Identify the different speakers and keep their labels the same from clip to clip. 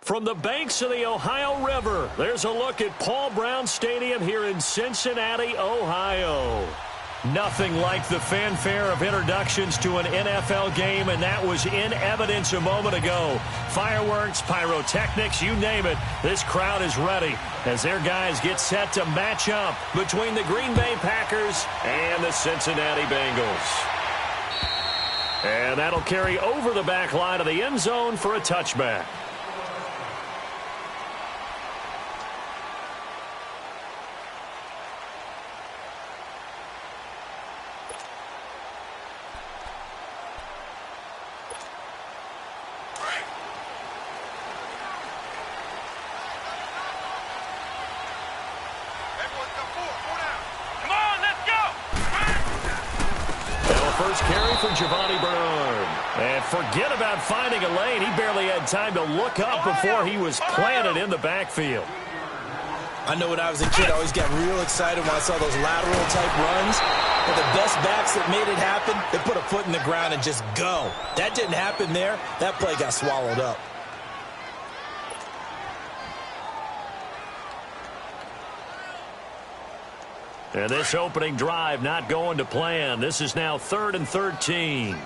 Speaker 1: From the banks of the Ohio River, there's a look at Paul Brown Stadium here in Cincinnati, Ohio. Nothing like the fanfare of introductions to an NFL game, and that was in evidence a moment ago. Fireworks, pyrotechnics, you name it. This crowd is ready as their guys get set to match up between the Green Bay Packers and the Cincinnati Bengals. And that'll carry over the back line of the end zone for a touchback. Forget about finding a lane. He barely had time to look up before he was planted in the backfield.
Speaker 2: I know when I was a kid, I always got real excited when I saw those lateral-type runs. But the best backs that made it happen, they put a foot in the ground and just go. That didn't happen there. That play got swallowed up.
Speaker 1: And this opening drive not going to plan. This is now 3rd and 13.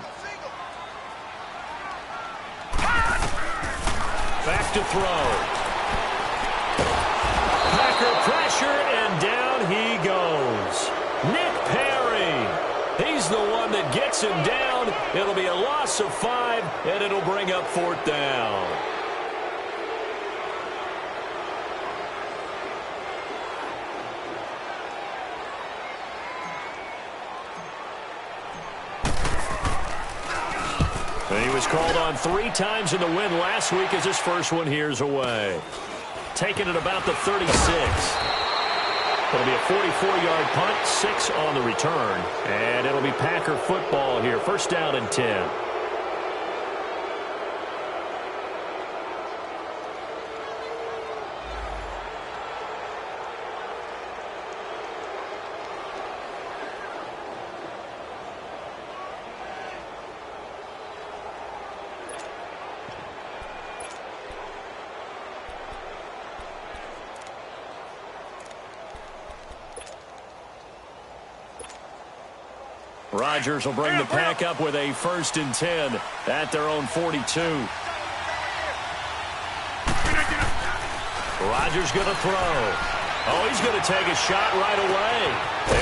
Speaker 1: Back to throw. Packer pressure, and down he goes. Nick Perry. He's the one that gets him down. It'll be a loss of 5, and it'll bring up 4th down. And he was called on 3 times in the win last week as his first one here's away. Taking it about the 36. It'll be a 44-yard punt, 6 on the return. And it'll be Packer football here. 1st down and 10. Rodgers will bring the pack up with a 1st and 10 at their own 42. Rodgers going to throw. Oh, he's going to take a shot right away.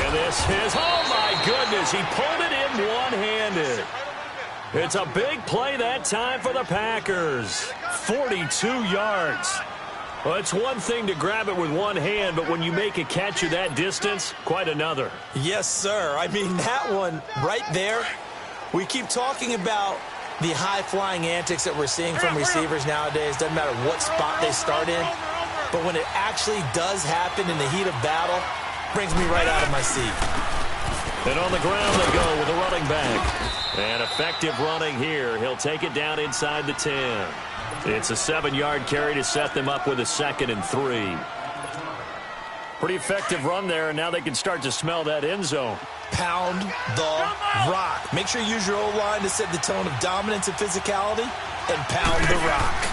Speaker 1: And this is, oh my goodness, he pulled it in one-handed. It's a big play that time for the Packers. 42 yards. Well, it's one thing to grab it with one hand, but when you make a catch of that distance, quite another.
Speaker 2: Yes, sir. I mean, that one right there, we keep talking about the high-flying antics that we're seeing from receivers nowadays. Doesn't matter what spot they start in. But when it actually does happen in the heat of battle, brings me right out of my seat.
Speaker 1: And on the ground they go with a running back. And effective running here. He'll take it down inside the 10. It's a 7-yard carry to set them up with a 2nd and 3. Pretty effective run there, and now they can start to smell that end zone.
Speaker 2: Pound the rock. Make sure you use your O-line to set the tone of dominance and physicality, and pound the rock.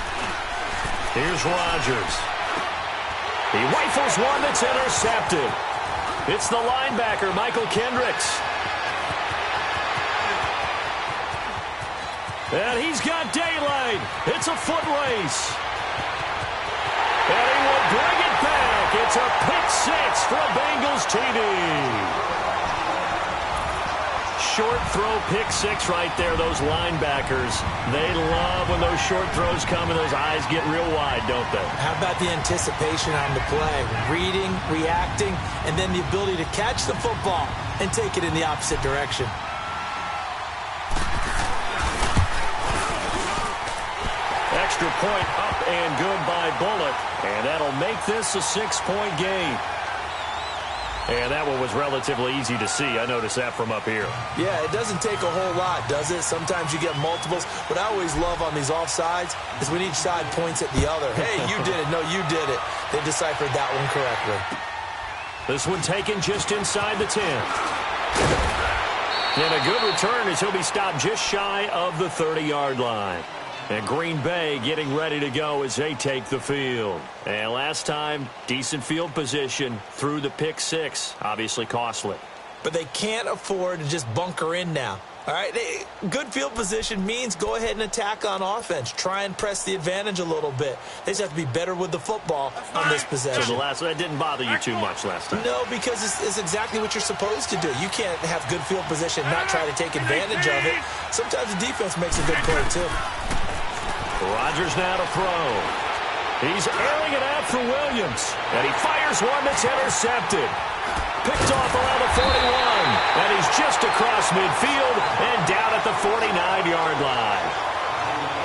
Speaker 1: Here's Rodgers. He rifles one that's intercepted. It's the linebacker, Michael Kendricks. And he's got daylight. It's a foot race. And he will bring it back. It's a pick 6 for a Bengals TD. Short throw pick 6 right there. Those linebackers, they love when those short throws come and those eyes get real wide, don't they?
Speaker 2: How about the anticipation on the play? Reading, reacting, and then the ability to catch the football and take it in the opposite direction.
Speaker 1: Extra point up and good by Bullock. And that'll make this a 6-point game. And that one was relatively easy to see. I noticed that from up here.
Speaker 2: Yeah, it doesn't take a whole lot, does it? Sometimes you get multiples. What I always love on these offsides is when each side points at the other. Hey, you did it. No, you did it. They deciphered that one correctly.
Speaker 1: This one taken just inside the 10. And a good return as he'll be stopped just shy of the 30-yard line. And Green Bay getting ready to go as they take the field. And last time, decent field position through the pick six. Obviously costly.
Speaker 2: But they can't afford to just bunker in now. All right, good field position means go ahead and attack on offense. Try and press the advantage a little bit. They just have to be better with the football on this possession.
Speaker 1: So that didn't bother you too much last time?
Speaker 2: No, because it's exactly what you're supposed to do. You can't have good field position and not try to take advantage of it. Sometimes the defense makes a good play, too.
Speaker 1: Rodgers now to throw. He's airing it out for Williams. And he fires one that's intercepted. Picked off around the 41. And he's just across midfield and down at the 49-yard line.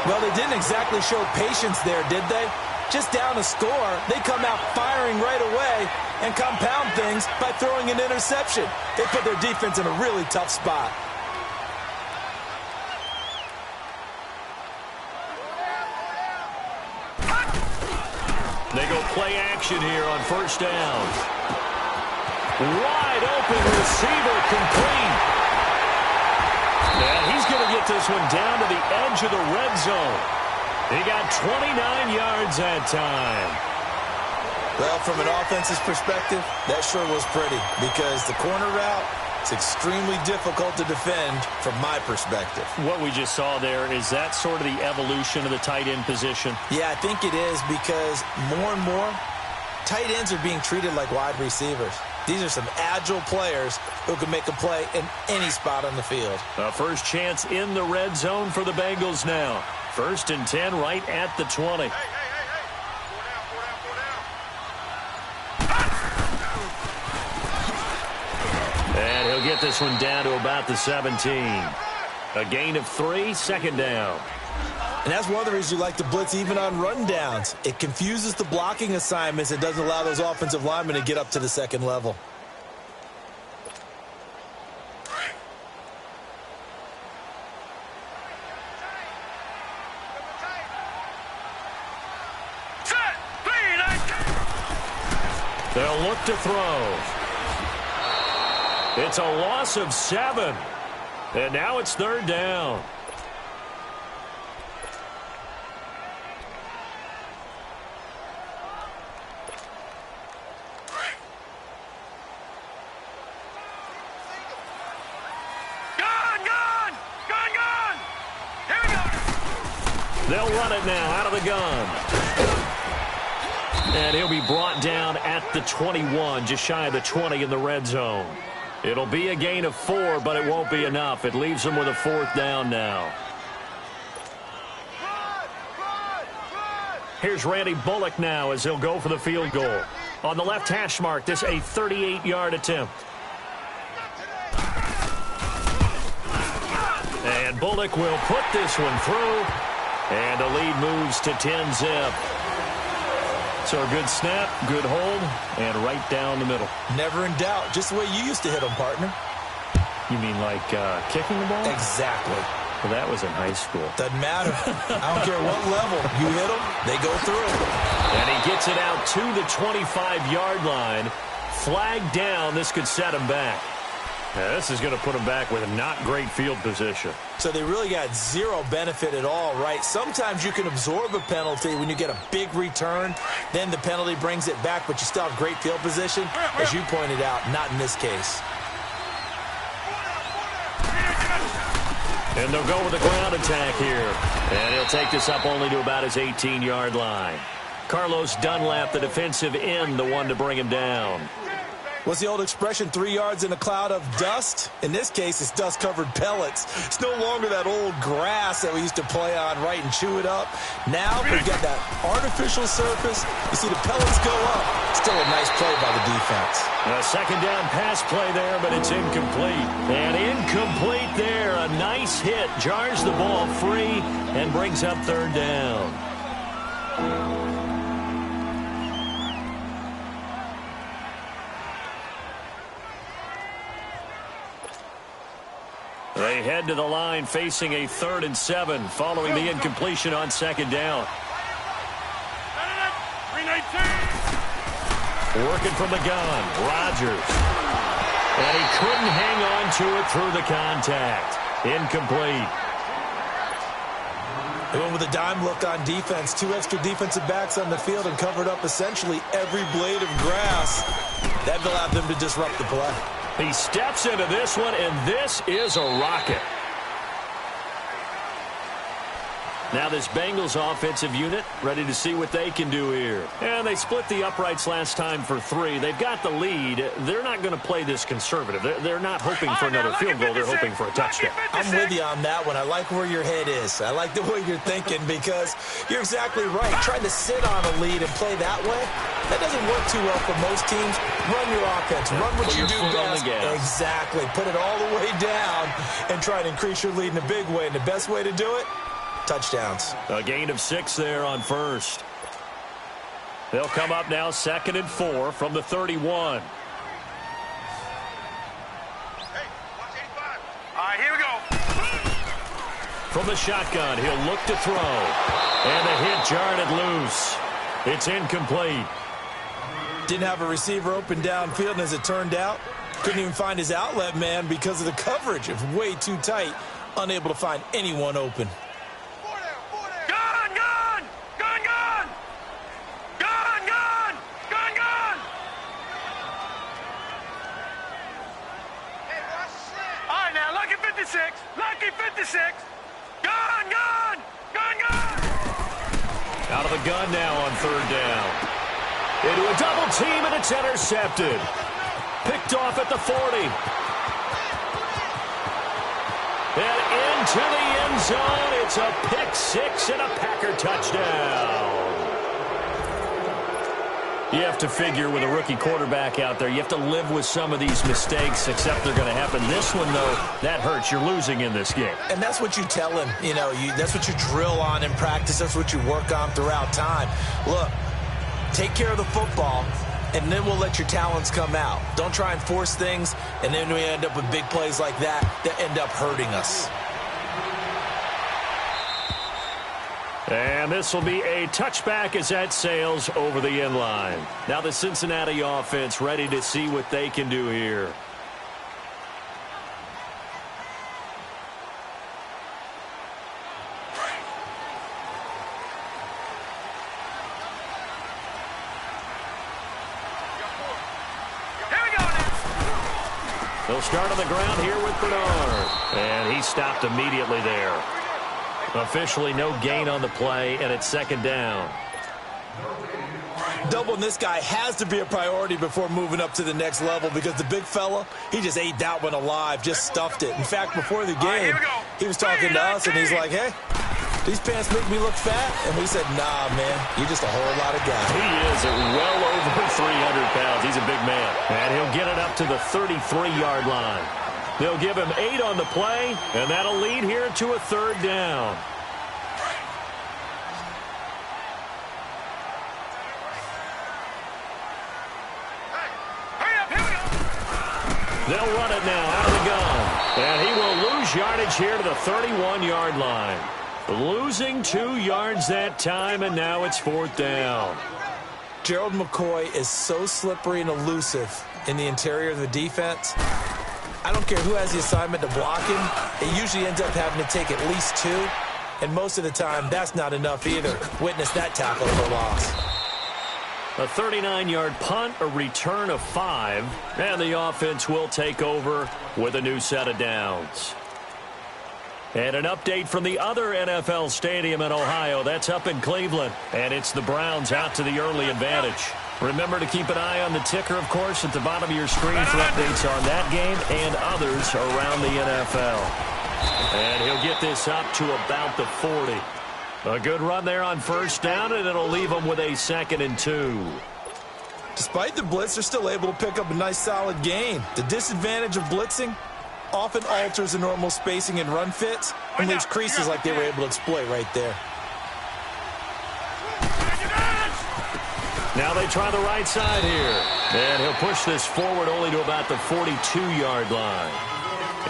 Speaker 2: Well, they didn't exactly show patience there, did they? Just down a score, they come out firing right away and compound things by throwing an interception. They put their defense in a really tough spot.
Speaker 1: They go play action here on first down. Wide open receiver complete. And he's going to get this one down to the edge of the red zone. He got 29 yards that time.
Speaker 2: Well, from an offense's perspective, that sure was pretty because the corner route is extremely difficult to defend from my perspective.
Speaker 1: What we just saw there, is that sort of the evolution of the tight end position?
Speaker 2: Yeah, I think it is because more and more tight ends are being treated like wide receivers. These are some agile players who can make a play in any spot on the field.
Speaker 1: A first chance in the red zone for the Bengals now. 1st and 10 right at the 20. And he'll get this one down to about the 17. A gain of 3, 2nd down.
Speaker 2: And that's one of the reasons you like to blitz even on rundowns. It confuses the blocking assignments. It doesn't allow those offensive linemen to get up to the second level.
Speaker 1: They'll look to throw. It's a loss of 7. And now it's 3rd down. They'll run it now out of the gun. And he'll be brought down at the 21, just shy of the 20 in the red zone. It'll be a gain of 4, but it won't be enough. It leaves them with a 4th down now. Here's Randy Bullock now as he'll go for the field goal. On the left hash mark, this a 38-yard attempt. And Bullock will put this one through. And the lead moves to 10-zip. So a good snap, good hold, and right down the middle.
Speaker 2: Never in doubt. Just the way you used to hit them, partner.
Speaker 1: You mean like kicking the ball?
Speaker 2: Exactly.
Speaker 1: Well, that was in high school.
Speaker 2: Doesn't matter. I don't care what level. You hit them, they go through.
Speaker 1: And he gets it out to the 25-yard line. Flag down. This could set him back. Now, this is going to put him back with a not great field position.
Speaker 2: So they really got zero benefit at all, right? Sometimes you can absorb a penalty when you get a big return. Then the penalty brings it back, but you still have great field position. As you pointed out, not in this case.
Speaker 1: And they'll go with a ground attack here. And he'll take this up only to about his 18-yard line. Carlos Dunlap, the defensive end, the one to bring him down.
Speaker 2: What's the old expression, 3 yards in a cloud of dust? In this case, it's dust-covered pellets. It's no longer that old grass that we used to play on, right, and chew it up. Now we've got that artificial surface. You see the pellets go up. Still a nice play by the defense.
Speaker 1: A 2nd down pass play there, but it's incomplete. And incomplete there. A nice hit. Jars the ball free and brings up 3rd down. They head to the line facing a 3rd and 7 following the incompletion on 2nd down. Working from the gun, Rodgers. And he couldn't hang on to it through the contact. Incomplete.
Speaker 2: They went with a dime look on defense. 2 extra defensive backs on the field and covered up essentially every blade of grass. That allowed them to disrupt the play.
Speaker 1: He steps into this one, and this is a rocket. Now this Bengals offensive unit ready to see what they can do here. And they split the uprights last time for 3. They've got the lead. They're not going to play this conservative. They're not hoping for another field goal. They're hoping for a touchdown.
Speaker 2: I'm with you on that one. I like where your head is. I like the way you're thinking because you're exactly right. Trying to sit on a lead and play that way, that doesn't work too well for most teams. Run your offense. Run what you do best. Exactly. Put it all the way down and try to increase your lead in a big way. And the best way to do it, touchdowns.
Speaker 1: A gain of 6 there on first. They'll come up now 2nd and 4 from the 31.
Speaker 3: All right, here we go.
Speaker 1: From the shotgun, he'll look to throw. And the hit jarred it loose. It's incomplete.
Speaker 2: Didn't have a receiver open downfield, and as it turned out, couldn't even find his outlet man because of the coverage. It was way too tight. Unable to find anyone open.
Speaker 3: Lucky 56. Gun, gun, gun, gun.
Speaker 1: Out of the gun now on 3rd down. Into a double team, and it's intercepted. Picked off at the 40. And into the end zone. It's a pick 6 and a Packer touchdown. You have to figure with a rookie quarterback out there, you have to live with some of these mistakes, except they're going to happen. This one, though, that hurts. You're losing in this game.
Speaker 2: And that's what you tell him. You know, that's what you drill on in practice. That's what you work on throughout time. Look, take care of the football, and then we'll let your talents come out. Don't try and force things, and then we end up with big plays like that end up hurting us.
Speaker 1: And this will be a touchback as that sails over the end line. Now the Cincinnati offense ready to see what they can do here. They'll start on the ground here with Bernard. And he stopped immediately there. Officially no gain on the play, and it's 2nd down.
Speaker 2: Doubling this guy has to be a priority before moving up to the next level because the big fella, he just ate that one alive, just stuffed it. In fact, before the game, he was talking to us, and he's like, hey, these pants make me look fat. And we said, nah, man, you're just a whole lot of guy.
Speaker 1: He is at well over 300 pounds. He's a big man. And he'll get it up to the 33-yard line. They'll give him 8 on the play, and that'll lead here to a 3rd down. They'll run it now out of the gun. And he will lose yardage here to the 31-yard line. Losing 2 yards that time, and now it's 4th down.
Speaker 2: Gerald McCoy is so slippery and elusive in the interior of the defense. I don't care who has the assignment to block him. It usually ends up having to take at least 2. And most of the time, that's not enough either. Witness that tackle for loss.
Speaker 1: A 39-yard punt, a return of 5. And the offense will take over with a new set of downs. And an update from the other NFL stadium in Ohio. That's up in Cleveland. And it's the Browns out to the early advantage. Remember to keep an eye on the ticker, of course, at the bottom of your screen for updates on that game and others around the NFL. And he'll get this up to about the 40. A good run there on 1st down, and it'll leave him with a 2nd and 2.
Speaker 2: Despite the blitz, they're still able to pick up a nice, solid gain. The disadvantage of blitzing often alters the normal spacing and run fits and leaves creases like they were able to exploit right there.
Speaker 1: Now they try the right side here. And he'll push this forward only to about the 42-yard line.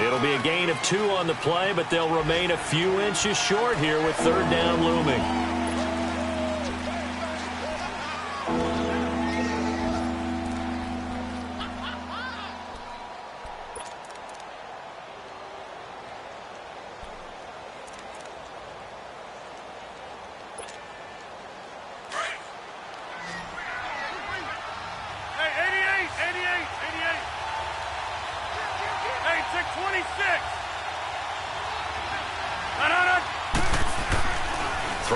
Speaker 1: It'll be a gain of 2 on the play, but they'll remain a few inches short here with 3rd down looming.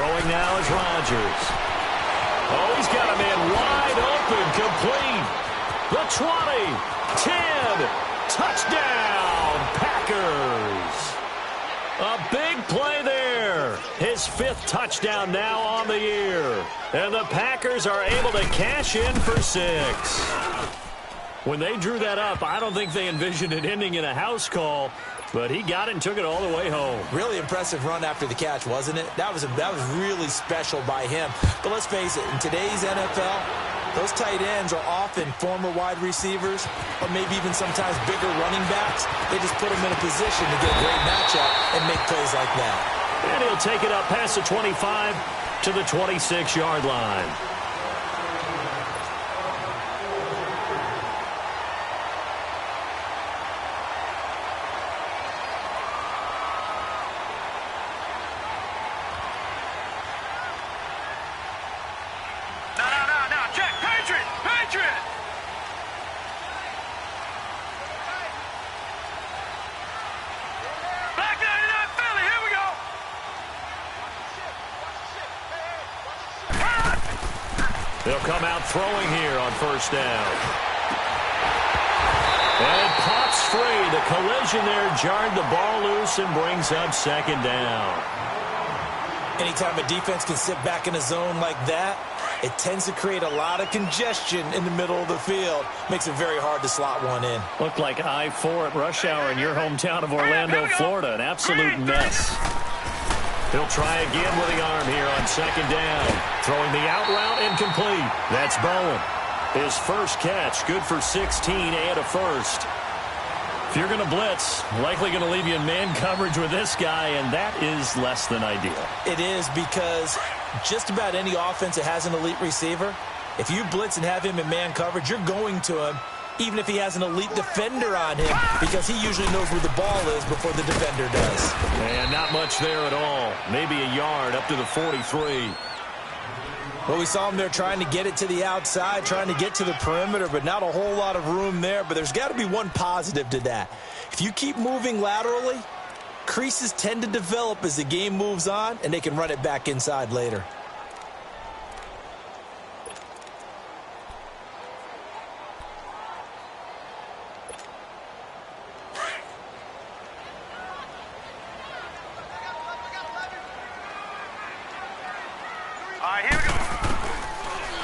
Speaker 1: Throwing now is Rodgers. Oh, he's got a man wide open, complete. The 20, 10, touchdown, Packers. A big play there. His 5th touchdown now on the year. And the Packers are able to cash in for 6. When they drew that up, I don't think they envisioned it ending in a house call, but he got it and took it all the way home.
Speaker 2: Really impressive run after the catch, wasn't it? That was really special by him. But let's face it, in today's NFL, those tight ends are often former wide receivers or maybe even sometimes bigger running backs. They just put them in a position to get a great matchup and make plays like that.
Speaker 1: And he'll take it up past the 25 to the 26-yard line. They'll come out throwing here on first down. And pops free. The collision there jarred the ball loose and brings up second down.
Speaker 2: Anytime a defense can sit back in a zone like that, it tends to create a lot of congestion in the middle of the field. Makes it very hard to slot one in.
Speaker 1: Looked like I-4 at rush hour in your hometown of Orlando, Florida. An absolute mess. He'll try again with the arm here on second down. Throwing the out route incomplete. That's Bowen. His first catch, good for 16 and a first. If you're going to blitz, likely going to leave you in man coverage with this guy, and that is less than ideal.
Speaker 2: It is, because just about any offense that has an elite receiver, if you blitz and have him in man coverage, you're going to him, even if he has an elite defender on him, because he usually knows where the ball is before the defender does.
Speaker 1: And not much there at all. Maybe a yard up to the 43.
Speaker 2: Well, we saw him there trying to get it to the outside, trying to get to the perimeter, but not a whole lot of room there. But there's got to be one positive to that. If you keep moving laterally, creases tend to develop as the game moves on, and they can run it back inside later.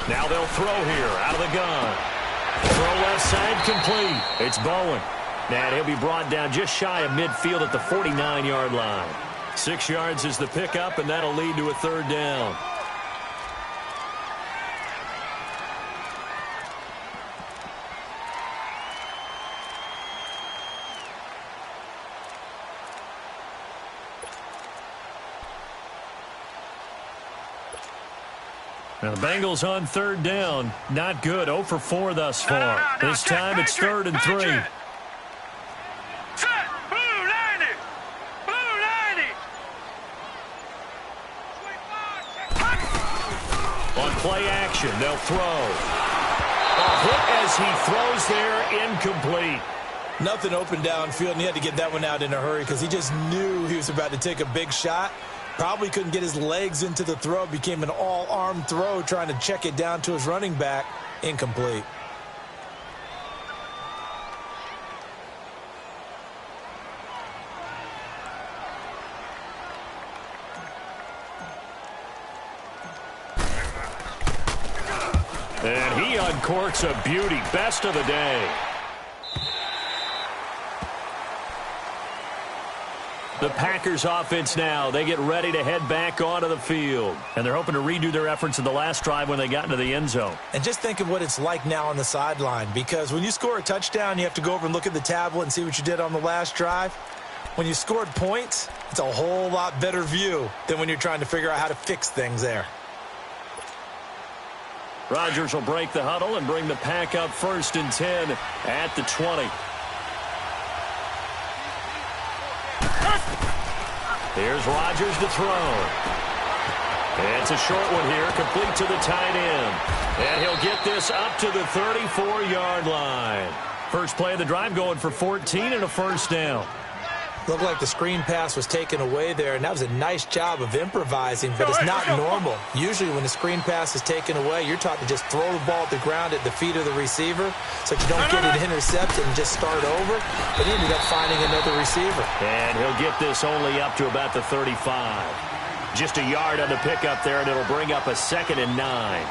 Speaker 1: Now they'll throw here out of the gun. Throw left side complete. It's Bowen. And he'll be brought down just shy of midfield at the 49-yard line. 6 yards is the pickup, and that'll lead to a third down. Now the Bengals on third down. Not good. 0 for 4 thus far. This time it's 3rd and 3.
Speaker 3: Set. Blue 90. Blue 90.
Speaker 1: On play action, they'll throw. A hit as he throws there, incomplete.
Speaker 2: Nothing open downfield, and he had to get that one out in a hurry because he just knew he was about to take a big shot. Probably couldn't get his legs into the throw. Became an all-arm throw trying to check it down to his running back. Incomplete.
Speaker 1: And he uncorks a beauty. Best of the day. The Packers offense now, they get ready to head back onto the field. And they're hoping to redo their efforts in the last drive when they got into the end zone.
Speaker 2: And just think of what it's like now on the sideline, because when you score a touchdown, you have to go over and look at the tablet and see what you did on the last drive. When you scored points, it's a whole lot better view than when you're trying to figure out how to fix things there.
Speaker 1: Rodgers will break the huddle and bring the Pack up 1st and 10 at the 20. Here's Rodgers to throw. It's a short one here, complete to the tight end. And he'll get this up to the 34-yard line. First play of the drive going for 14 and a first down.
Speaker 2: Looked like the screen pass was taken away there, and that was a nice job of improvising, but it's not normal. Usually when the screen pass is taken away, you're taught to just throw the ball at the ground at the feet of the receiver so that you don't get it intercepted and just start over. But he ended up finding another receiver.
Speaker 1: And he'll get this only up to about the 35. Just a yard on the pickup there, and it'll bring up a 2nd and 9.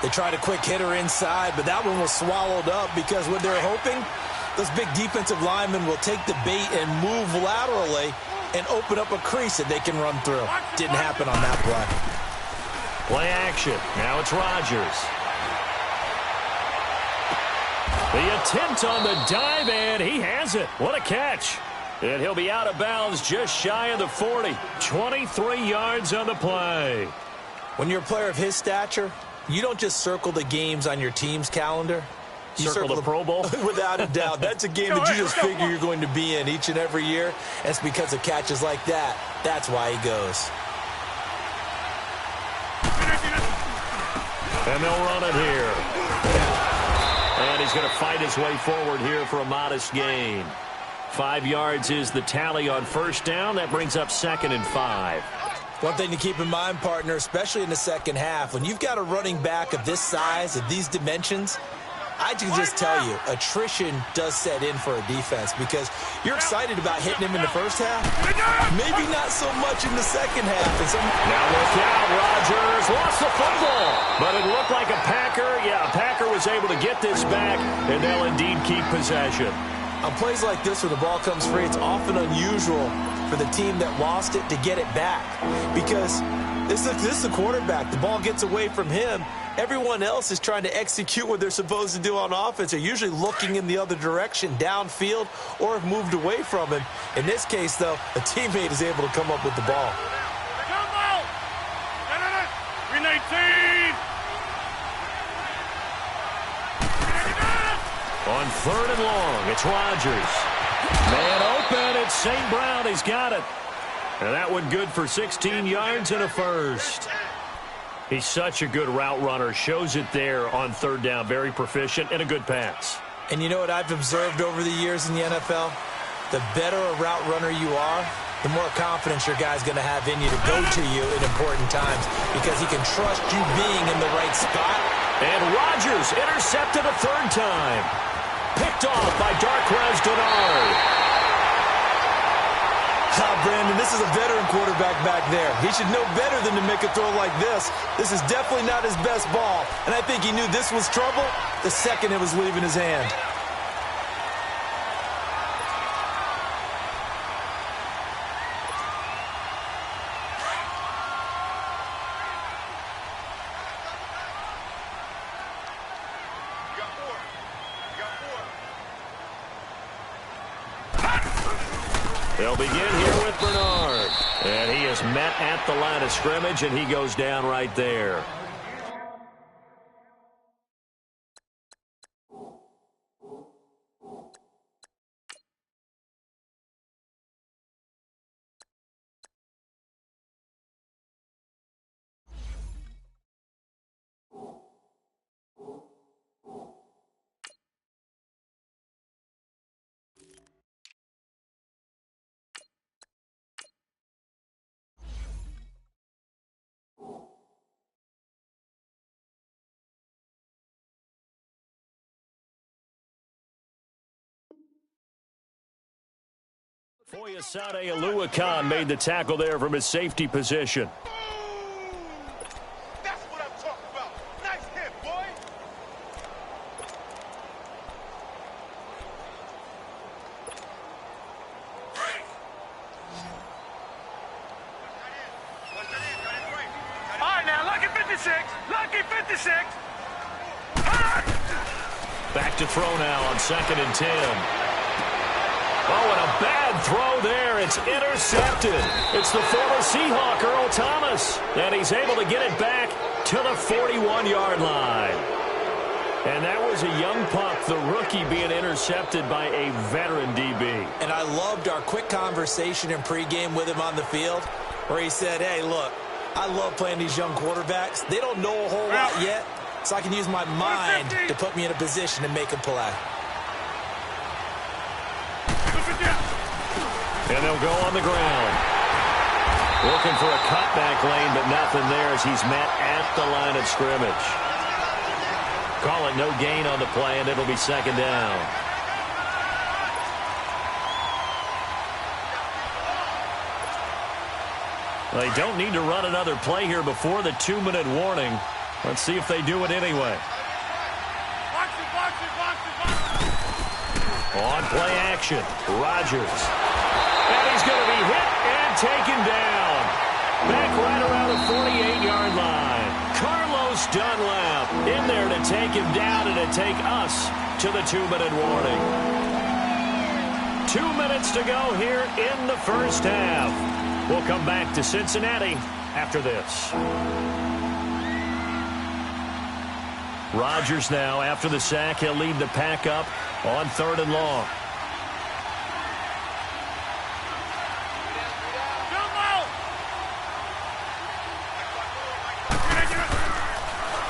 Speaker 2: They tried a quick hitter inside, but that one was swallowed up because what they're hoping, those big defensive linemen will take the bait and move laterally and open up a crease that they can run through. Didn't happen on that play.
Speaker 1: Play action. Now it's Rodgers. The attempt on the dive, and he has it. What a catch. And he'll be out of bounds just shy of the 40. 23 yards on the play.
Speaker 2: When you're a player of his stature, you don't just circle the games on your team's calendar. You
Speaker 1: circle the Pro Bowl?
Speaker 2: Without a doubt. That's a game that you just figure you're going to be in each and every year. And it's because of catches like that. That's why he goes.
Speaker 1: And they'll run it here. And he's going to fight his way forward here for a modest gain. 5 yards is the tally on first down. That brings up 2nd and 5.
Speaker 2: One thing to keep in mind, partner, especially in the second half, when you've got a running back of this size, of these dimensions, I can just tell you, attrition does set in for a defense because you're excited about hitting him in the first half. Maybe not so much in the second half.
Speaker 1: Now look out, Rodgers lost the football. But it looked like a Packer. Yeah, a Packer was able to get this back, and they'll indeed keep possession.
Speaker 2: On plays like this where the ball comes free, it's often unusual for the team that lost it to get it back because this is the quarterback. The ball gets away from him. Everyone else is trying to execute what they're supposed to do on offense. They're usually looking in the other direction, downfield, or have moved away from him. In this case, though, a teammate is able to come up with the ball.
Speaker 3: Green 19.
Speaker 1: On 3rd and long, it's Rodgers. Man open, it's St. Brown. He's got it. And that one good for 16 yards and a first. He's such a good route runner. Shows it there on 3rd down. Very proficient and a good pass.
Speaker 2: And you know what I've observed over the years in the NFL? The better a route runner you are, the more confidence your guy's going to have in you to go to you in important times because he can trust you being in the right spot.
Speaker 1: And Rodgers intercepted a 3rd time. Picked off by Darquez Dennard.
Speaker 2: Brandon, this is a veteran quarterback back there. He should know better than to make a throw like this. This is definitely not his best ball. And I think he knew this was trouble the second it was leaving his hand.
Speaker 1: They'll begin here with Bernard. And he is met at the line of scrimmage, and he goes down right there. Foyesade Wk5 made the tackle there from his safety position.
Speaker 3: That's what I'm talking about. Nice hit, boy. All right, now, lucky 56. Lucky 56.
Speaker 1: Back to throw now on 2nd and 10. Oh, and a bad throw there. It's intercepted. It's the former Seahawk, Earl Thomas. And he's able to get it back to the 41-yard line. And that was a young pup, the rookie, being intercepted by a veteran DB.
Speaker 2: And I loved our quick conversation in pregame with him on the field where he said, hey, look, I love playing these young quarterbacks. They don't know a whole lot yet, so I can use my mind to put me in a position to make a play.
Speaker 1: And they'll go on the ground. Looking for a cutback lane, but nothing there as he's met at the line of scrimmage. Call it no gain on the play, and it'll be second down. They don't need to run another play here before the 2-minute warning. Let's see if they do it anyway. On play action, Rodgers. And he's going to be hit and taken down. Back right around the 48-yard line. Carlos Dunlap in there to take him down and to take us to the 2-minute warning. 2 minutes to go here in the first half. We'll come back to Cincinnati after this. Rodgers now, after the sack, he'll lead the pack up on 3rd and long.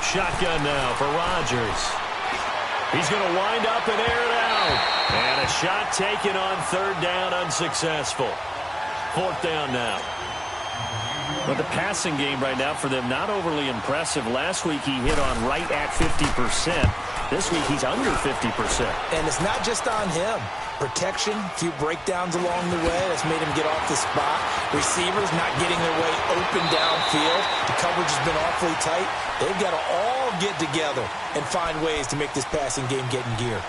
Speaker 1: Shotgun now for Rodgers. He's going to wind up and air it out. And a shot taken on 3rd down, unsuccessful. 4th down now. But the passing game right now for them, not overly impressive. Last week he hit on right at 50%. This week he's under 50%.
Speaker 2: And it's not just on him. Protection, a few breakdowns along the way. That's made him get off the spot. Receivers not getting their way open downfield. The coverage has been awfully tight. They've got to all get together and find ways to make this passing game get in gear.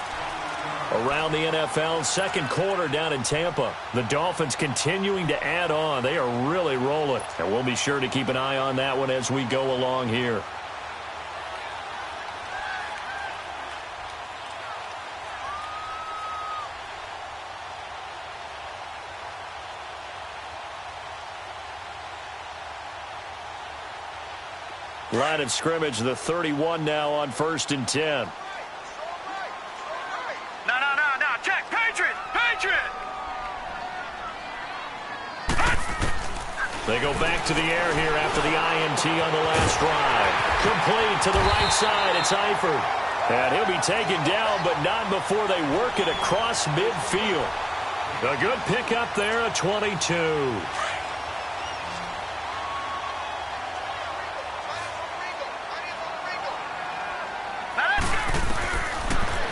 Speaker 1: Around the NFL, second quarter down in Tampa. The Dolphins continuing to add on. They are really rolling. And we'll be sure to keep an eye on that one as we go along here. Line of scrimmage, the 31 now on 1st and 10.
Speaker 3: No, check, Patriot!
Speaker 1: They go back to the air here after the INT on the last drive. Complete to the right side, it's Eifert. And he'll be taken down, but not before they work it across midfield. A good pickup there, a 22.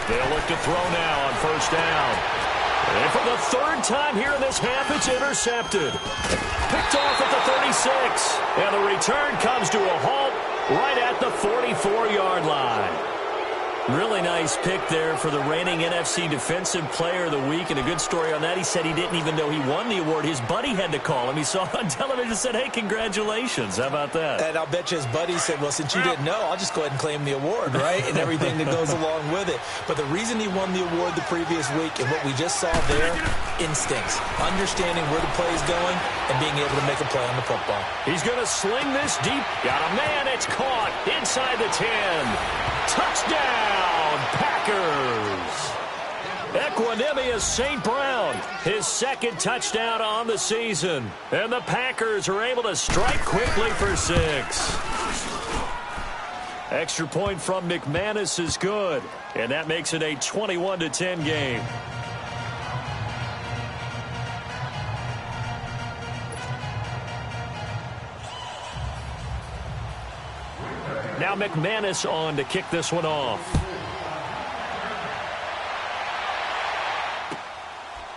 Speaker 1: They'll look to throw now on 1st down. And for the 3rd time here in this half, it's intercepted. Picked off at the 36. And the return comes to a halt right at the 44-yard line. Really nice pick there for the reigning NFC Defensive Player of the Week. And a good story on that. He said he didn't even know he won the award. His buddy had to call him. He saw it on television and said, hey, congratulations. How about that?
Speaker 2: And I'll bet you his buddy said, well, since you didn't know, I'll just go ahead and claim the award, right? And everything that goes along with it. But the reason he won the award the previous week and what we just saw there, instincts. Understanding where the play is going and being able to make a play on the football.
Speaker 1: He's going to sling this deep. Got a man. It's caught inside the 10. Touchdown, Packers. Equanimous St. Brown, his 2nd touchdown on the season. And the Packers are able to strike quickly for 6. Extra point from McManus is good. And that makes it a 21-10 game. Now McManus on to kick this one off.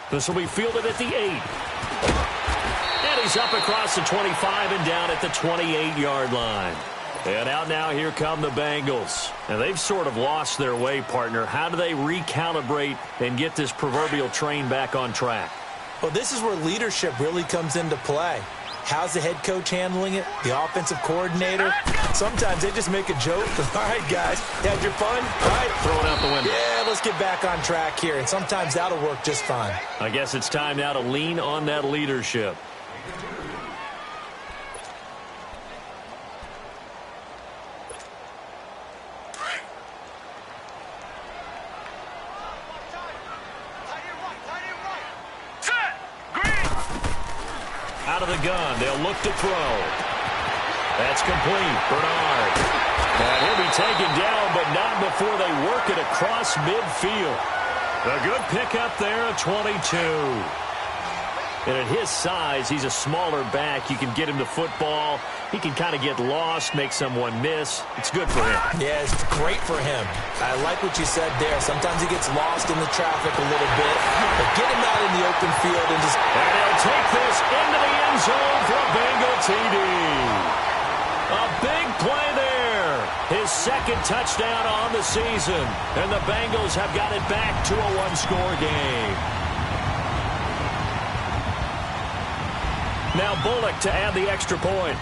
Speaker 1: This will be fielded at the 8. And he's up across the 25 and down at the 28-yard line. And out now, here come the Bengals. And they've sort of lost their way, partner. How do they recalibrate and get this proverbial train back on track?
Speaker 2: Well, this is where leadership really comes into play. How's the head coach handling it? The offensive coordinator? Sometimes they just make a joke. All right, guys, you had your fun? All right.
Speaker 1: Throw it out the window.
Speaker 2: Yeah, let's get back on track here. And sometimes that'll work just fine.
Speaker 1: I guess it's time now to lean on that leadership. Out of the gun, they'll look to throw. That's complete. Bernard. And he'll be taken down, but not before they work it across midfield. A good pickup there, a 22. And at his size, he's a smaller back. You can get him the football. He can kind of get lost, make someone miss. It's good for him.
Speaker 2: Yeah, it's great for him. I like what you said there. Sometimes he gets lost in the traffic a little bit. But get him out in the open field and just...
Speaker 1: And he'll take this into the end zone for a Bengal TD. A big play there. His second touchdown on the season. And the Bengals have got it back to a one-score game. Now Bullock to add the extra point.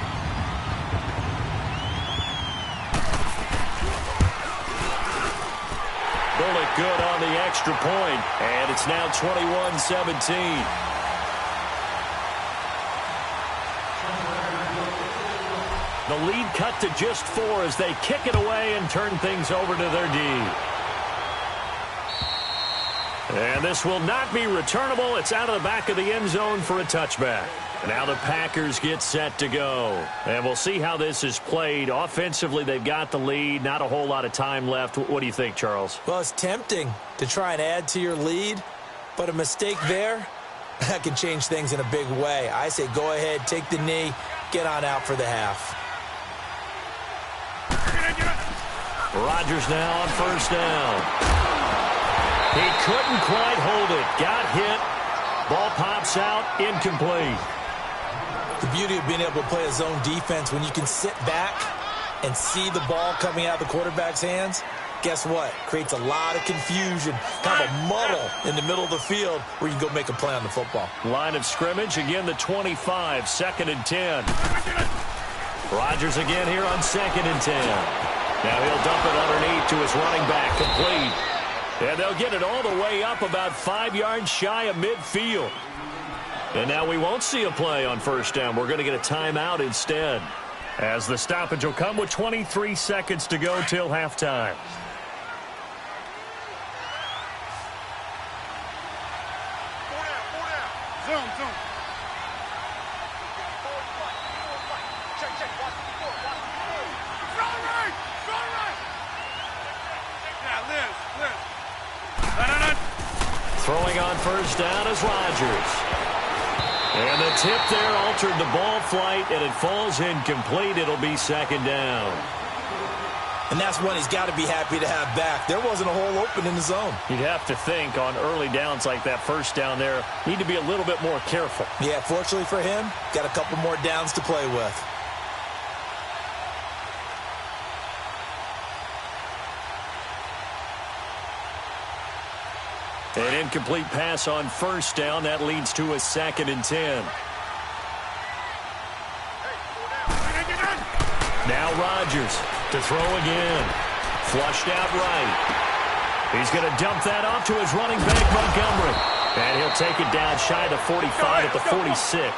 Speaker 1: Bullock good on the extra point. And it's now 21-17. The lead cut to just 4 as they kick it away and turn things over to their D. And this will not be returnable. It's out of the back of the end zone for a touchback. Now the Packers get set to go. And we'll see how this is played. Offensively, they've got the lead. Not a whole lot of time left. What do you think, Charles?
Speaker 2: Well, it's tempting to try and add to your lead, but a mistake there, that can change things in a big way. I say go ahead, take the knee, get on out for the half.
Speaker 1: Rodgers now on first down. He couldn't quite hold it. Got hit. Ball pops out. Incomplete.
Speaker 2: The beauty of being able to play a zone defense when you can sit back and see the ball coming out of the quarterback's hands, guess what? Creates a lot of confusion, kind of a muddle in the middle of the field where you can go make a play on the football.
Speaker 1: Line of scrimmage, again the 25, 2nd and 10. Rodgers again here on 2nd and 10. Now he'll dump it underneath to his running back, complete. And they'll get it all the way up about 5 yards shy of midfield. And now we won't see a play on first down. We're going to get a timeout instead, as the stoppage will come with 23 seconds to go till halftime.
Speaker 3: Zoom.
Speaker 1: Throwing on first down is Rodgers. And the tip there altered the ball flight, and it falls incomplete. It'll be 2nd down.
Speaker 2: And that's one he's got to be happy to have back. There wasn't a hole open in the zone.
Speaker 1: You'd have to think on early downs like that first down there, need to be a little bit more careful.
Speaker 2: Yeah, fortunately for him, got a couple more downs to play with.
Speaker 1: An incomplete pass on first down. That leads to a 2nd and 10. Now Rodgers to throw again. Flushed out right. He's going to dump that off to his running back, Montgomery. And he'll take it down shy of the 45 at the 46.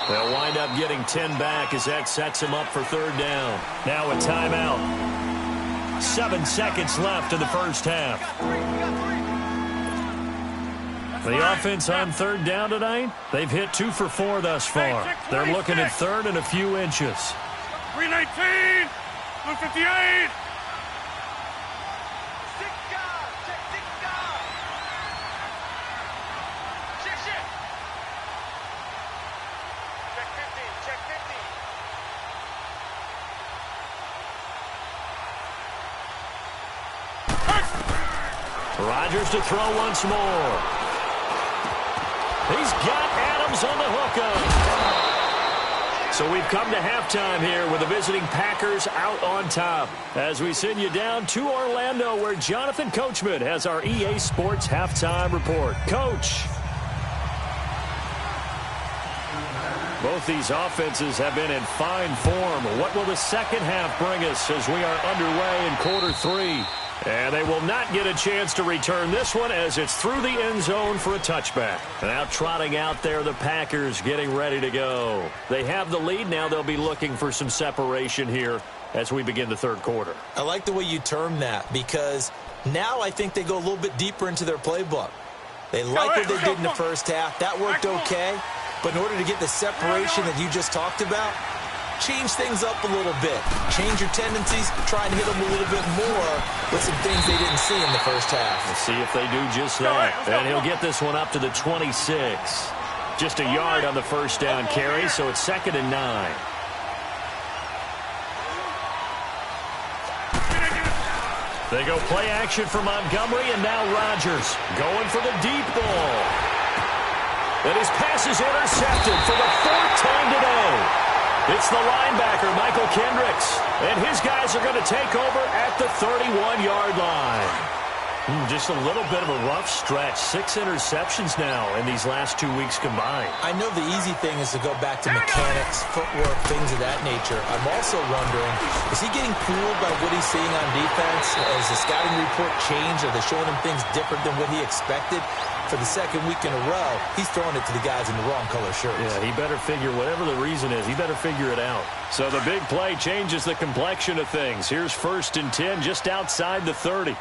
Speaker 1: They'll wind up getting 10 back as that sets him up for 3rd down. Now a timeout. 7 seconds left in the first half. The offense on 3rd down tonight, they've hit 2 for 4 thus far. They're looking at 3rd and a few inches.
Speaker 3: 319, 158.
Speaker 1: Rodgers to throw once more. He's got Adams on the hook up. So we've come to halftime here with the visiting Packers out on top, as we send you down to Orlando, where Jonathan Coachman has our EA Sports halftime report. Coach. Both these offenses have been in fine form. What will the second half bring us as we are underway in quarter 3? And they will not get a chance to return this one, as it's through the end zone for a touchback. Now trotting out there, the Packers getting ready to go. They have the lead. Now they'll be looking for some separation here as we begin the 3rd quarter.
Speaker 2: I like the way you term that, because now I think they go a little bit deeper into their playbook. They like what they did in the first half. That worked okay. But in order to get the separation that you just talked about, change things up a little bit. Change your tendencies. Try and hit them a little bit more with some things they didn't see in the first half.
Speaker 1: We'll see if they do just that. And he'll get this one up to the 26. Just a yard on the first down carry, so it's 2nd and 9. They go play action for Montgomery, and now Rodgers going for the deep ball. And his pass is intercepted for the 4th time today. It's the linebacker, Michael Kendricks, and his guys are going to take over at the 31-yard line. Just a little bit of a rough stretch. 6 interceptions now in these last 2 weeks combined.
Speaker 2: I know the easy thing is to go back to mechanics, footwork, things of that nature. I'm also wondering, is he getting fooled by what he's seeing on defense? Has the scouting report changed? Are they showing him things different than what he expected? For the 2nd week in a row, he's throwing it to the guys in the wrong color shirts.
Speaker 1: Yeah, he better figure, whatever the reason is, he better figure it out. So the big play changes the complexion of things. Here's 1st and 10 just outside the 30.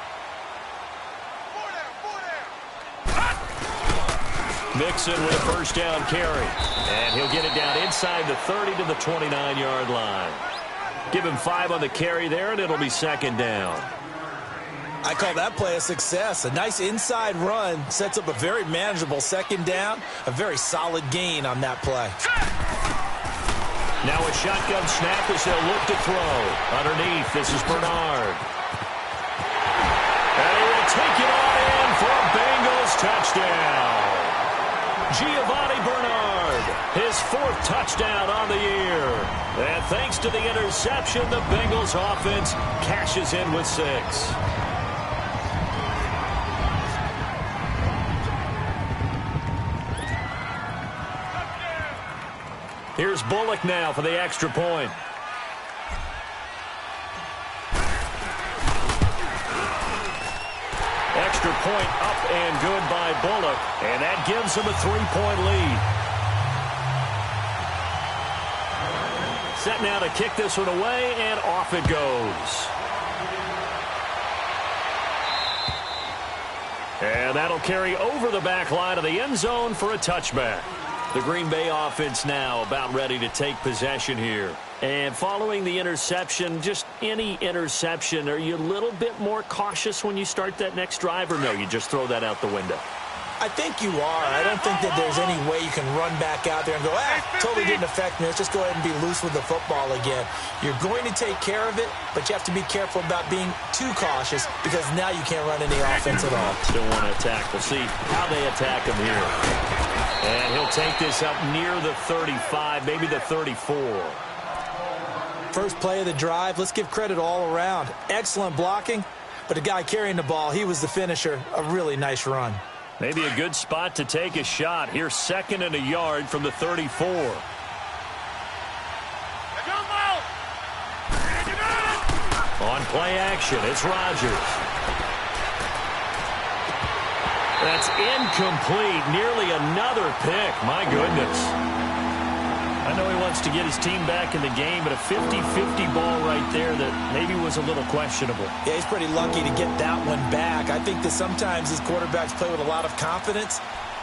Speaker 1: Mixon with a 1st down carry. And he'll get it down inside the 30 to the 29-yard line. Give him 5 on the carry there, and it'll be 2nd down.
Speaker 2: I call that play a success. A nice inside run sets up a very manageable 2nd down. A very solid gain on that play.
Speaker 1: Now a shotgun snap as they'll look to throw. Underneath, this is Bernard. And he will take it on in for a Bengals touchdown. Giovanni Bernard, his 4th touchdown on the year. And thanks to the interception, the Bengals offense cashes in with 6. Here's Bullock now for the extra point. Extra point up and good by Bullock, and that gives him a 3-point lead. Set now to kick this one away, and off it goes. And that'll carry over the back line of the end zone for a touchback. The Green Bay offense now about ready to take possession here. And following the interception, just any interception, are you a little bit more cautious when you start that next drive, or no, you just throw that out the window?
Speaker 2: I think you are. I don't think that there's any way you can run back out there and go, totally didn't affect me. Let's just go ahead and be loose with the football again. You're going to take care of it, but you have to be careful about being too cautious because now you can't run any offense at all.
Speaker 1: Still want to attack. We'll see how they attack him here. And he'll take this up near the 35, maybe the 34.
Speaker 2: First play of the drive. Let's give credit all around. Excellent blocking, but the guy carrying the ball, he was the finisher. A really nice run.
Speaker 1: Maybe a good spot to take a shot. Here's 2nd and a yard from the 34. On play action, it's Rodgers. That's incomplete. Nearly another pick. My goodness. I know he wants to get his team back in the game, but a 50-50 ball right there that maybe was a little questionable.
Speaker 2: Yeah, he's pretty lucky to get that one back. I think that sometimes these quarterbacks play with a lot of confidence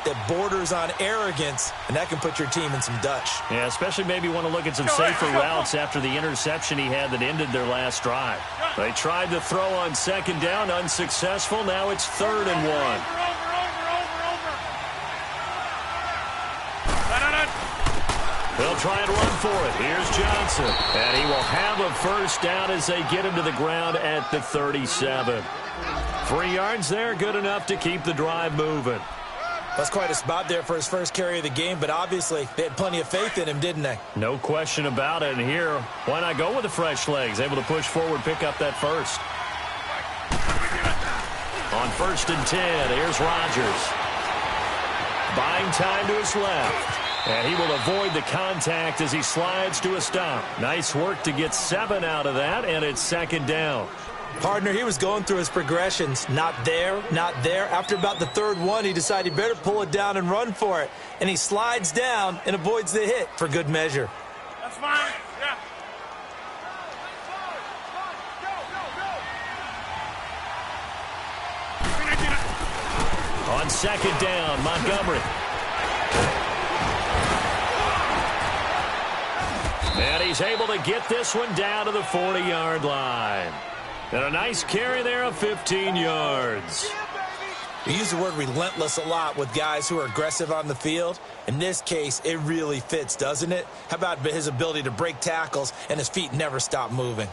Speaker 2: that borders on arrogance, and that can put your team in some Dutch.
Speaker 1: Yeah, especially maybe want to look at some safer routes after the interception he had that ended their last drive. They tried to throw on 2nd down, unsuccessful. Now it's 3rd and 1. They'll try and run for it. Here's Johnson. And he will have a 1st down as they get him to the ground at the 37. 3 yards there, good enough to keep the drive moving.
Speaker 2: That's quite a spot there for his first carry of the game, but obviously they had plenty of faith in him, didn't they?
Speaker 1: No question about it. And here, why not go with the fresh legs? Able to push forward, pick up that 1st. On 1st and 10, here's Rodgers. Buying time to his left. And he will avoid the contact as he slides to a stop. Nice work to get 7 out of that, and it's 2nd down.
Speaker 2: Partner, he was going through his progressions. Not there, not there. After about the 3rd one, he decided he better pull it down and run for it. And he slides down and avoids the hit for good measure.
Speaker 3: That's fine. Yeah.
Speaker 1: On 2nd down, Montgomery. And he's able to get this one down to the 40-yard line. And a nice carry there of 15 yards.
Speaker 2: We use the word relentless a lot with guys who are aggressive on the field. In this case, it really fits, doesn't it? How about his ability to break tackles and his feet never stop moving?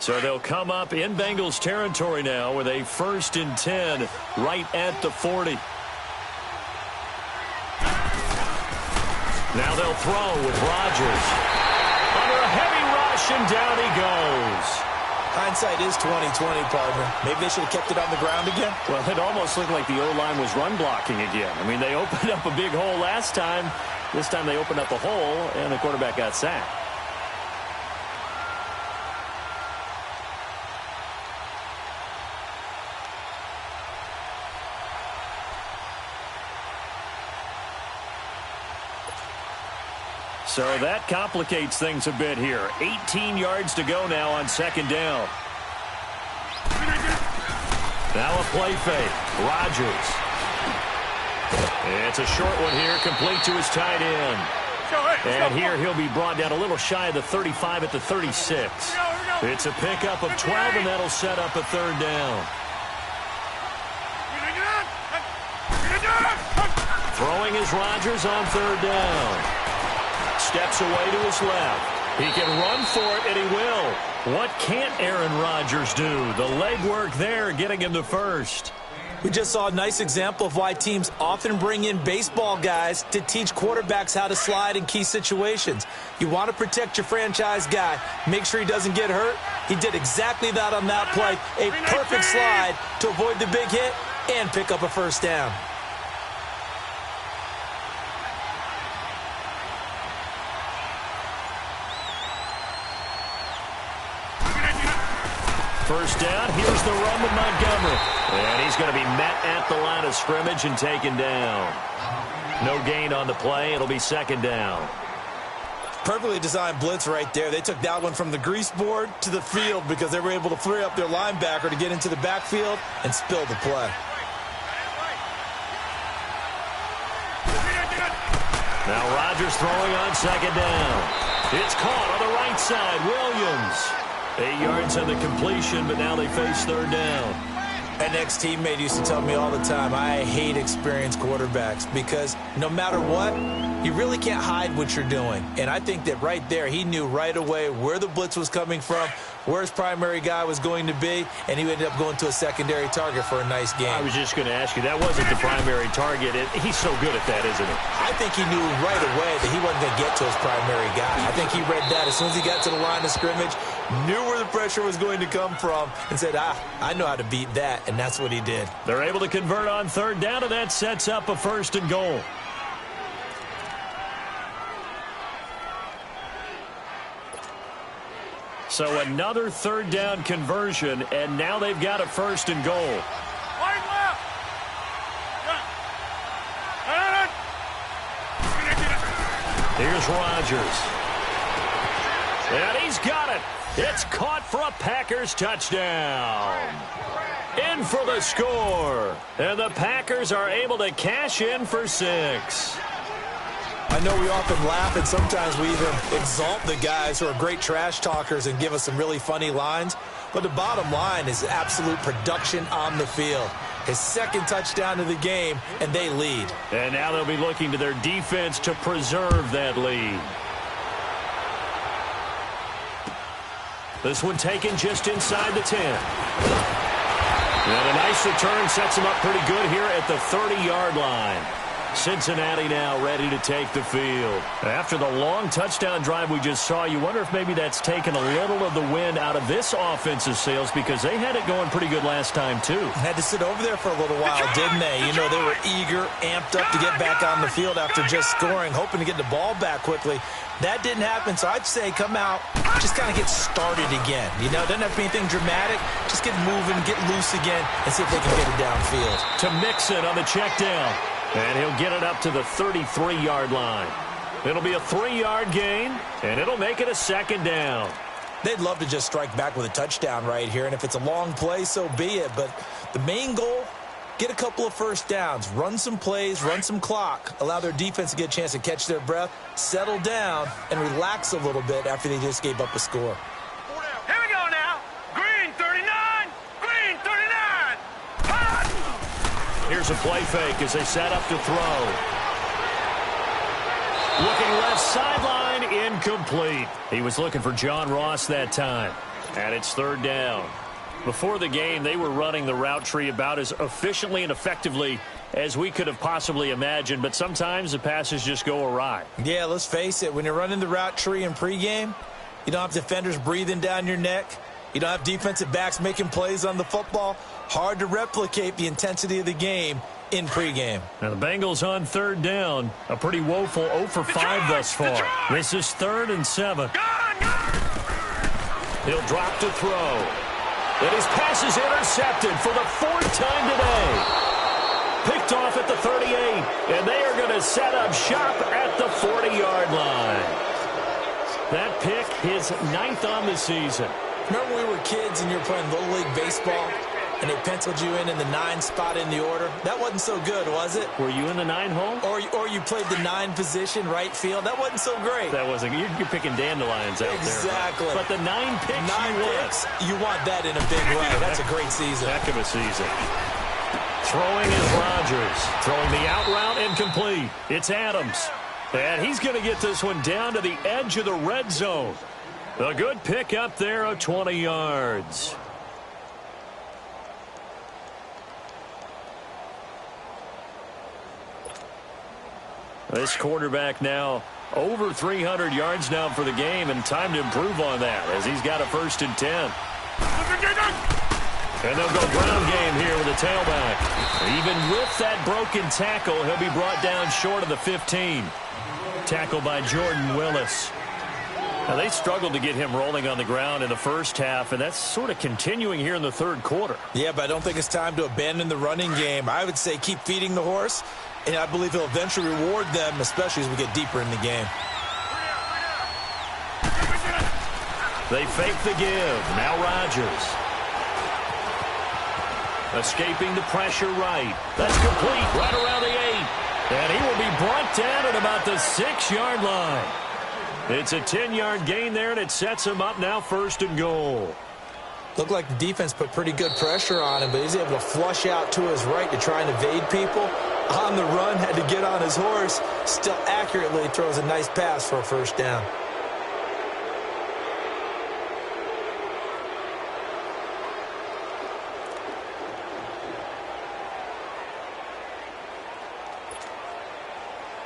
Speaker 1: So they'll come up in Bengals territory now with a 1st and 10 right at the 40. Now they'll throw with Rodgers. Under a heavy rush, and down he goes.
Speaker 2: Hindsight is 20/20, partner. Maybe they should have kept it on the ground again.
Speaker 1: Well, it almost looked like the O-line was run blocking again. I mean, they opened up a big hole last time. This time they opened up a hole, and the quarterback got sacked. So that complicates things a bit here. 18 yards to go now on 2nd down. Now a play fake. Rodgers. It's a short one here, complete to his tight end. And here he'll be brought down a little shy of the 35 at the 36. It's a pickup of 12, and that'll set up a 3rd down. Throwing is Rodgers on 3rd down. Steps away to his left. He can run for it, and he will. What can't Aaron Rodgers do? The leg work there, getting him the 1st.
Speaker 2: We just saw a nice example of why teams often bring in baseball guys to teach quarterbacks how to slide in key situations. You want to protect your franchise guy. Make sure he doesn't get hurt. He did exactly that on that play. A perfect slide to avoid the big hit and pick up a 1st down.
Speaker 1: First down, here's the run with Montgomery. And he's going to be met at the line of scrimmage and taken down. No gain on the play. It'll be 2nd down.
Speaker 2: Perfectly designed blitz right there. They took that one from the grease board to the field because they were able to free up their linebacker to get into the backfield and spill the play.
Speaker 1: Now Rodgers throwing on 2nd down. It's caught on the right side. Williams. 8 yards on the completion, but now they face 3rd down.
Speaker 2: An ex-teammate used to tell me all the time, I hate experienced quarterbacks because no matter what, you really can't hide what you're doing. And I think that right there, he knew right away where the blitz was coming from, where his primary guy was going to be, and he ended up going to a secondary target for a nice game.
Speaker 1: I was just going to ask you, that wasn't the primary target. He's so good at that, isn't he?
Speaker 2: I think he knew right away that he wasn't going to get to his primary guy. I think he read that as soon as he got to the line of scrimmage, knew where the pressure was going to come from, and said, I know how to beat that, and that's what he did.
Speaker 1: They're able to convert on 3rd down, and that sets up a 1st and goal. So another 3rd down conversion, and now they've got a 1st and goal. Here's Rodgers. And he's got it. It's caught for a Packers touchdown. In for the score. And the Packers are able to cash in for 6.
Speaker 2: I know we often laugh, and sometimes we even exalt the guys who are great trash talkers and give us some really funny lines. But the bottom line is absolute production on the field. His 2nd touchdown of the game, and they lead.
Speaker 1: And now they'll be looking to their defense to preserve that lead. This one taken just inside the 10. And a nice return sets him up pretty good here at the 30-yard line. Cincinnati now ready to take the field. After the long touchdown drive we just saw, you wonder if maybe that's taken a little of the wind out of this offensive sails because they had it going pretty good last time too.
Speaker 2: Had to sit over there for a little while, didn't they? You know, they were eager, amped up to get back on the field after just scoring, hoping to get the ball back quickly. That didn't happen, so I'd say come out, just kind of get started again. You know, doesn't have to be anything dramatic. Just get moving, get loose again, and see if they can get it downfield.
Speaker 1: To Mixon on the check down. And he'll get it up to the 33-yard line. It'll be a 3-yard gain, and it'll make it a 2nd down.
Speaker 2: They'd love to just strike back with a touchdown right here, and if it's a long play, so be it. But the main goal, get a couple of first downs, run some plays, run some clock, allow their defense to get a chance to catch their breath, settle down, and relax a little bit after they just gave up a score.
Speaker 3: Here we go now. Green 39. Green 39. Hot.
Speaker 1: Here's a play fake as they set up to throw. Looking left sideline, incomplete. He was looking for John Ross that time. And it's third down. Before the game, they were running the route tree about as efficiently and effectively as we could have possibly imagined, but sometimes the passes just go awry.
Speaker 2: Yeah, let's face it. When you're running the route tree in pregame, you don't have defenders breathing down your neck. You don't have defensive backs making plays on the football. Hard to replicate the intensity of the game in pregame.
Speaker 1: Now the Bengals on third down. A pretty woeful 0 for 5 thus far. This is 3rd and 7. He'll drop to throw. And his pass is intercepted for the 4th time today. Picked off at the 38. And they are going to set up shop at the 40-yard line. That pick, his 9th on the season.
Speaker 2: Remember when we were kids and you were playing Little League Baseball and they penciled you in the 9 spot in the order? That wasn't so good, was it?
Speaker 1: Were you in the 9 hole?
Speaker 2: Or you played the 9 position, right field? That wasn't so great.
Speaker 1: That wasn't. You're picking dandelions out
Speaker 2: exactly.
Speaker 1: there. But the 9 picks
Speaker 2: 9 picks, you want that in a big way. That's a great season.
Speaker 1: Heck of a season. Throwing is Rodgers. Throwing the out route incomplete. It's Adams. And he's going to get this one down to the edge of the red zone. A good pick up there of 20 yards. This quarterback now over 300 yards now for the game, and time to improve on that as he's got a 1st and 10. And they'll go ground game here with a tailback. Even with that broken tackle, he'll be brought down short of the 15. Tackle by Jordan Willis. Now, they struggled to get him rolling on the ground in the first half, and that's sort of continuing here in the 3rd quarter.
Speaker 2: Yeah, but I don't think it's time to abandon the running game. I would say keep feeding the horse, and I believe he'll eventually reward them, especially as we get deeper in the game.
Speaker 1: They fake the give. Now Rodgers. Escaping the pressure right. That's complete right around the 8. And he will be brought down at about the 6-yard line. It's a 10-yard gain there, and it sets him up now 1st and goal.
Speaker 2: Looked like the defense put pretty good pressure on him, but he's able to flush out to his right to try and evade people. On the run, had to get on his horse. Still accurately throws a nice pass for a 1st down.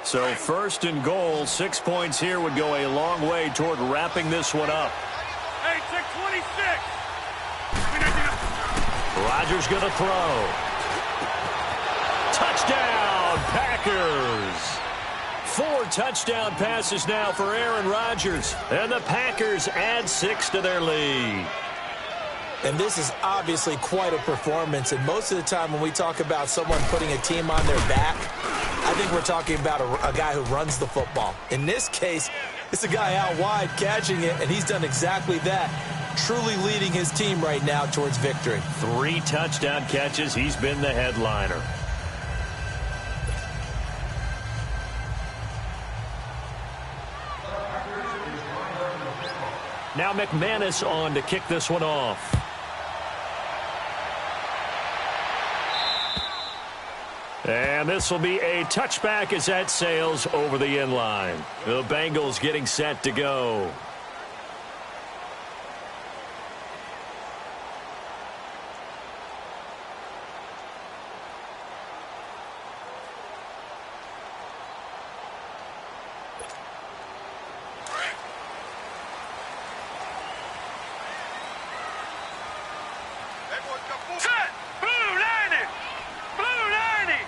Speaker 1: So 1st and goal, 6 points here would go a long way toward wrapping this one up.
Speaker 3: Hey, 626.
Speaker 1: Rodgers going to throw. Touchdown, Packers. 4 touchdown passes now for Aaron Rodgers. And the Packers add 6 to their lead.
Speaker 2: And this is obviously quite a performance. And most of the time when we talk about someone putting a team on their back, I think we're talking about a guy who runs the football. In this case, it's a guy out wide catching it, and he's done exactly that, truly leading his team right now towards victory.
Speaker 1: 3 touchdown catches. He's been the headliner. Now McManus on to kick this one off. And this will be a touchback as that sails over the end line. The Bengals getting set to go.
Speaker 3: Set. Blue 90. Blue 90.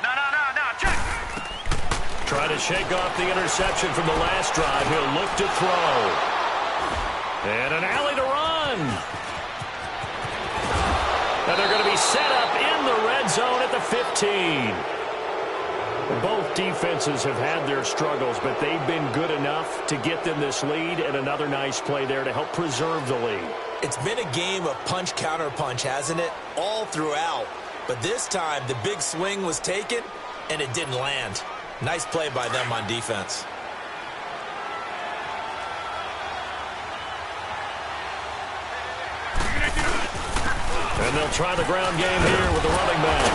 Speaker 3: No, check.
Speaker 1: Trying to shake off the interception from the last drive. He'll look to throw. And an alley to run. And they're going to be set up in the red zone at the 15. Both defenses have had their struggles, but they've been good enough to get them this lead, and another nice play there to help preserve the lead.
Speaker 2: It's been a game of punch-counter-punch, hasn't it? All throughout. But this time, the big swing was taken, and it didn't land. Nice play by them on defense.
Speaker 1: And they'll try the ground game here with the running back.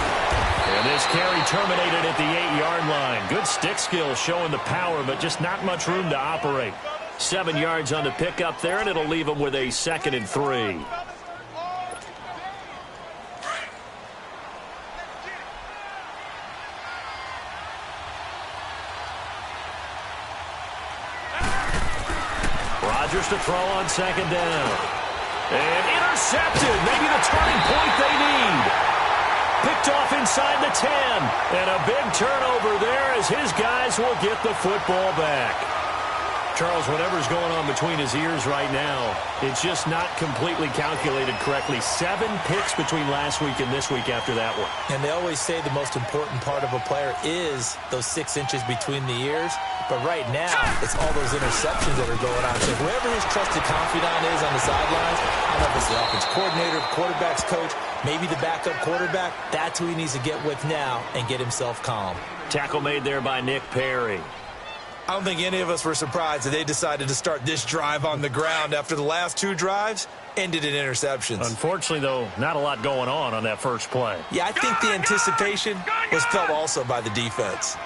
Speaker 1: And this carry terminated at the 8-yard line. Good stick skill showing the power, but just not much room to operate. 7 yards on the pickup there, and it'll leave them with a 2nd and 3. Rodgers to throw on 2nd down. And intercepted. Maybe the turning point they need. Picked off inside the 10. And a big turnover there as his guys will get the football back. Charles, whatever's going on between his ears right now, it's just not completely calculated correctly. 7 picks between last week and this week after that one.
Speaker 2: And they always say the most important part of a player is those 6 inches between the ears. But right now, it's all those interceptions that are going on. So whoever his trusted confidant is on the sidelines, I don't know if it's the offense coordinator, quarterback's coach, maybe the backup quarterback, that's who he needs to get with now and get himself calm.
Speaker 1: Tackle made there by Nick Perry.
Speaker 2: I don't think any of us were surprised that they decided to start this drive on the ground after the last 2 drives ended in interceptions.
Speaker 1: Unfortunately, though, not a lot going on that first play.
Speaker 2: Yeah, I think the anticipation was felt also by the defense.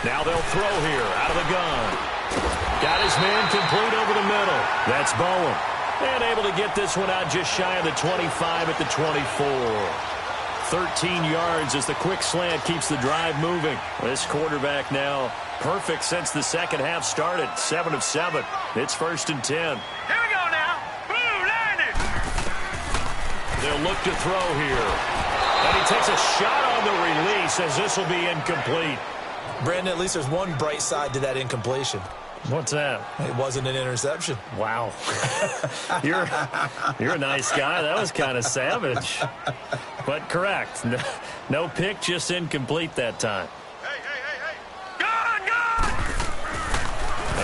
Speaker 1: Now they'll throw here out of the gun. Got his man complete over the middle. That's Bowen. And able to get this one out just shy of the 25 at the 24. 13 yards as the quick slant keeps the drive moving. This quarterback now perfect since the second half started. 7 of 7. It's 1st and 10.
Speaker 3: Here we go now. Blue line it.
Speaker 1: They'll look to throw here. And he takes a shot on the release as this will be incomplete.
Speaker 2: Brandon, at least there's one bright side to that incompletion.
Speaker 1: What's that?
Speaker 2: It wasn't an interception.
Speaker 1: Wow. You're a nice guy. That was kind of savage. But correct. No pick, just incomplete that time.
Speaker 3: Hey. Gone.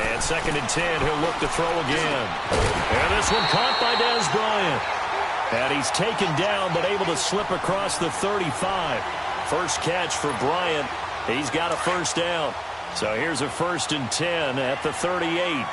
Speaker 1: And 2nd and 10, he'll look to throw again. And this one caught by Dez Bryant. And he's taken down but able to slip across the 35. First catch for Bryant. He's got a first down. So here's a 1st and 10 at the 38.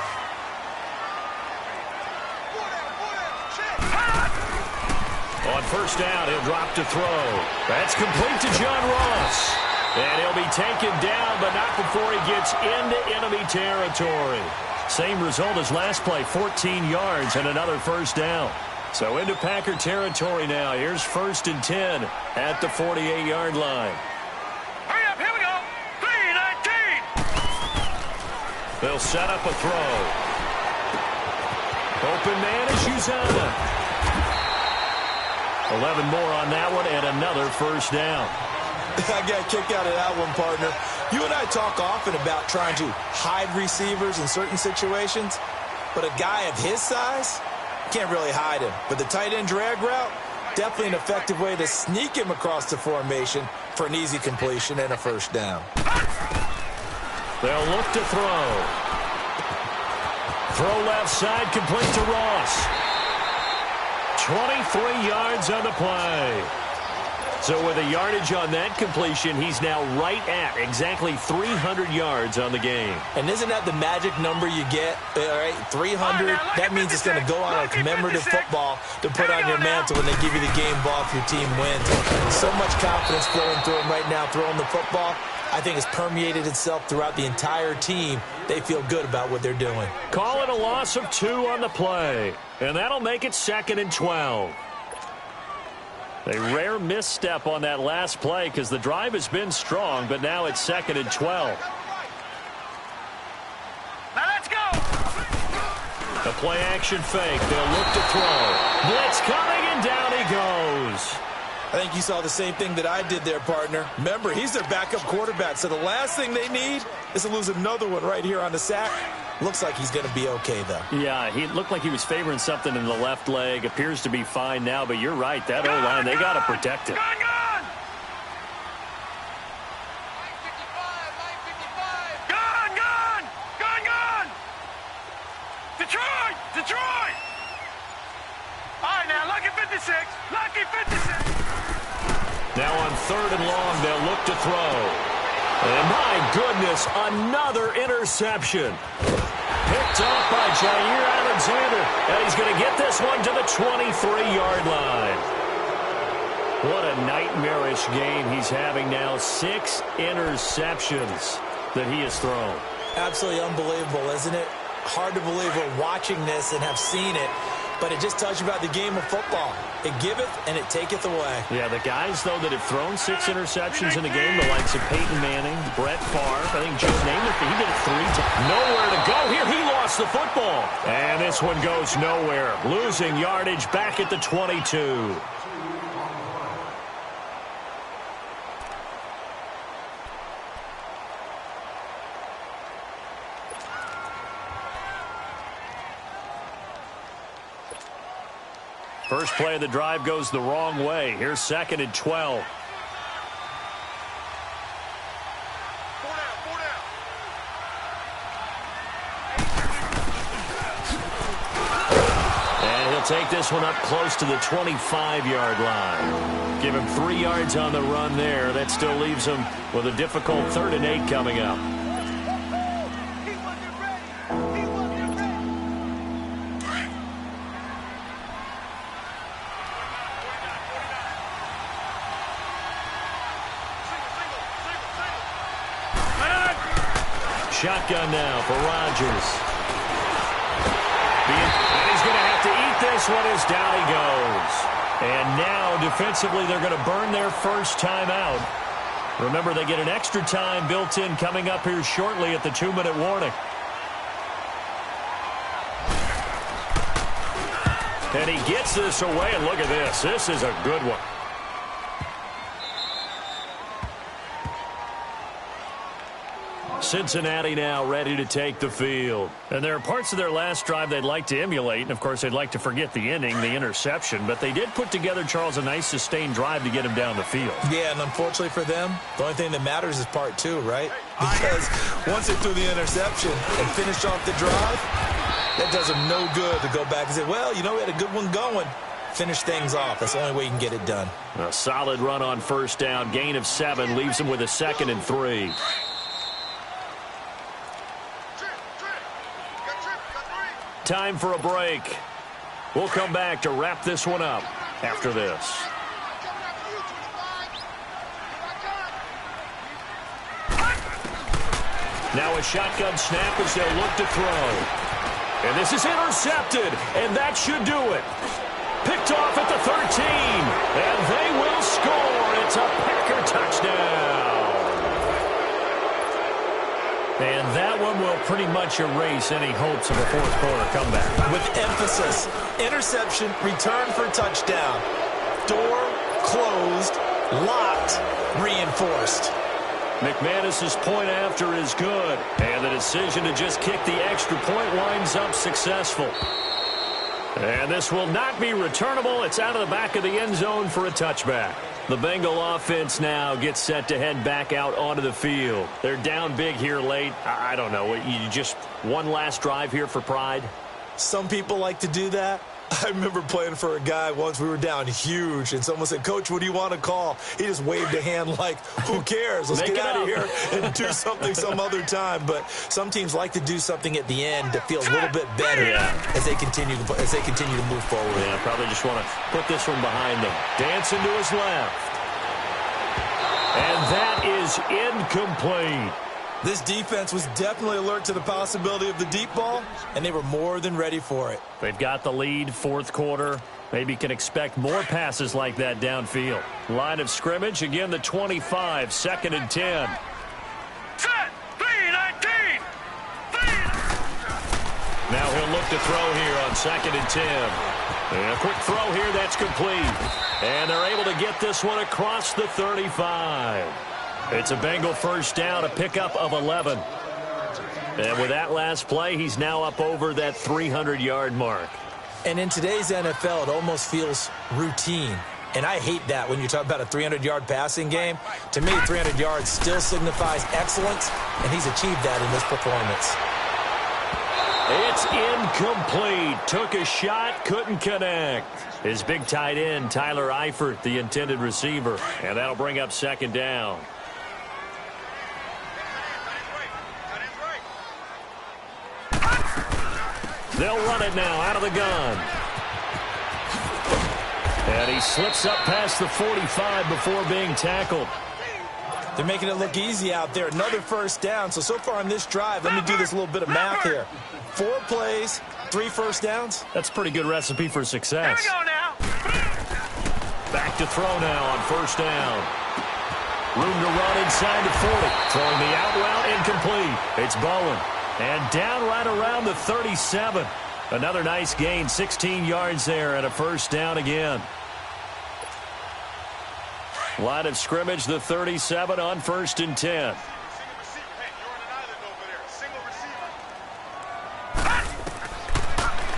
Speaker 1: On first down, he'll drop to throw. That's complete to John Ross. And he'll be taken down, but not before he gets into enemy territory. Same result as last play, 14 yards and another first down. So into Packer territory now. Here's 1st and 10 at the 48-yard line.
Speaker 3: Hurry up, here we go. 3-19.
Speaker 1: They'll set up a throw. Open man is Uzana. 11 more on that one and another first down.
Speaker 2: I got a kick out of that one, partner. You and I talk often about trying to hide receivers in certain situations, but a guy of his size can't really hide him. But the tight end drag route, definitely an effective way to sneak him across the formation for an easy completion and a first down.
Speaker 1: They'll look to throw. Throw left side, complete to Ross. 23 yards on the play. So with a yardage on that completion, he's now right at exactly 300 yards on the game.
Speaker 2: And isn't that the magic number you get? All right, 300, that means it's going to go on a commemorative football to put on your mantle when they give you the game ball if your team wins. So much confidence flowing through him right now throwing the football. I think it's permeated itself throughout the entire team. They feel good about what they're doing.
Speaker 1: Call it a loss of 2 on the play. And that'll make it 2nd and 12. A rare misstep on that last play because the drive has been strong, but now it's 2nd and 12.
Speaker 3: Now let's go.
Speaker 1: The play action fake. They'll look to throw. Blitz coming, and down he goes.
Speaker 2: I think you saw the same thing that I did there, partner. Remember, he's their backup quarterback, so the last thing they need is to lose another one right here on the sack. Looks like he's going to be okay, though.
Speaker 1: Yeah, he looked like he was favoring something in the left leg. Appears to be fine now, but you're right. That O-line, they got to protect it.
Speaker 3: Gone. 955. Gone.
Speaker 1: Now on 3rd and long, they'll look to throw. And my goodness, another interception. Picked off by Jair Alexander. And he's going to get this one to the 23-yard line. What a nightmarish game he's having now. 6 interceptions that he has thrown.
Speaker 2: Absolutely unbelievable, isn't it? Hard to believe we're watching this and have seen it, but it just tells you about the game of football. It giveth and it taketh away.
Speaker 1: Yeah, the guys, though, that have thrown 6 interceptions in the game, the likes of Peyton Manning, Brett Favre, I think Joe Namath, he did it 3 times. Nowhere to go here. He lost the football. And this one goes nowhere. Losing yardage back at the 22. First play of the drive goes the wrong way. Here's 2nd and 12. And he'll take this one up close to the 25-yard line. Give him 3 yards on the run there. That still leaves him with a difficult 3rd and 8 coming up. Shotgun now for Rodgers. And he's going to have to eat this one as down he goes. And now, defensively, they're going to burn their first time out. Remember, they get an extra time built in coming up here shortly at the 2-minute warning. And he gets this away, and look at this. This is a good one. Cincinnati now ready to take the field. And there are parts of their last drive they'd like to emulate. And, of course, they'd like to forget the inning, the interception. But they did put together, Charles, a nice sustained drive to get him down the field. Yeah, and unfortunately for them, the only thing that matters is part 2, right? Because once they threw the interception and finished off the drive, that does them no good to go back and say, well, you know, we had a good one going. Finish things off. That's the only way you can get it done. A solid run on first down. Gain of 7 leaves them with a 2nd and 3. Time for a break. We'll come back to wrap this one up after this. Now a shotgun snap as they'll look to throw. And this is intercepted, and that should do it. Picked off at the 13, and they will score. It's a Packer touchdown. And that one will pretty much erase any hopes of a fourth-quarter comeback. With emphasis, interception, return for touchdown. Door closed, locked, reinforced. McManus's point after is good. And the decision to just kick the extra point winds up successful. And this will not be returnable. It's out of the back of the end zone for a touchback. The Bengal offense now gets set to head back out onto the field. They're down big here late. I don't know. You just one last drive here for pride? Some people like to do that. I remember playing for a guy once. We were down huge, and someone said, Coach, what do you want to call? He just waved a hand like, who cares? Let's get out of here and do something some other time. But some teams like to do something at the end that feels a little bit better as they continue to move forward. Yeah, probably just want to put this one behind them. Dancing to his left. And that is incomplete. This defense was definitely alert to the possibility of the deep ball, and they were more than ready for it. They've got the lead, fourth quarter. Maybe can expect more passes like that downfield. Line of scrimmage, again the 25, 2nd and 10.
Speaker 3: Set, 3-19.
Speaker 1: Now he'll look to throw here on 2nd and 10. And a quick throw here, that's complete. And they're able to get this one across the 35. It's a Bengal first down, a pickup of 11. And with that last play, he's now up over that 300-yard mark. And in today's NFL, it almost feels routine. And I hate that when you talk about a 300-yard passing game. To me, 300 yards still signifies excellence, and he's achieved that in this performance. It's incomplete. Took a shot, couldn't connect. His big tight end, Tyler Eifert, the intended receiver. And that'll bring up second down. They'll run it now out of the gun. And he slips up past the 45 before being tackled.
Speaker 2: They're making it look easy out there. Another first down. So far on this drive, let me do this little bit of math here. 4 plays, 3 first downs.
Speaker 1: That's a pretty good recipe for success.
Speaker 3: Here we go now.
Speaker 1: Back to throw now on first down. Room to run inside the 40. Throwing the out route incomplete. It's Bowen. And down right around the 37. Another nice gain, 16 yards there and a first down again. Line of scrimmage, the 37 on 1st and 10.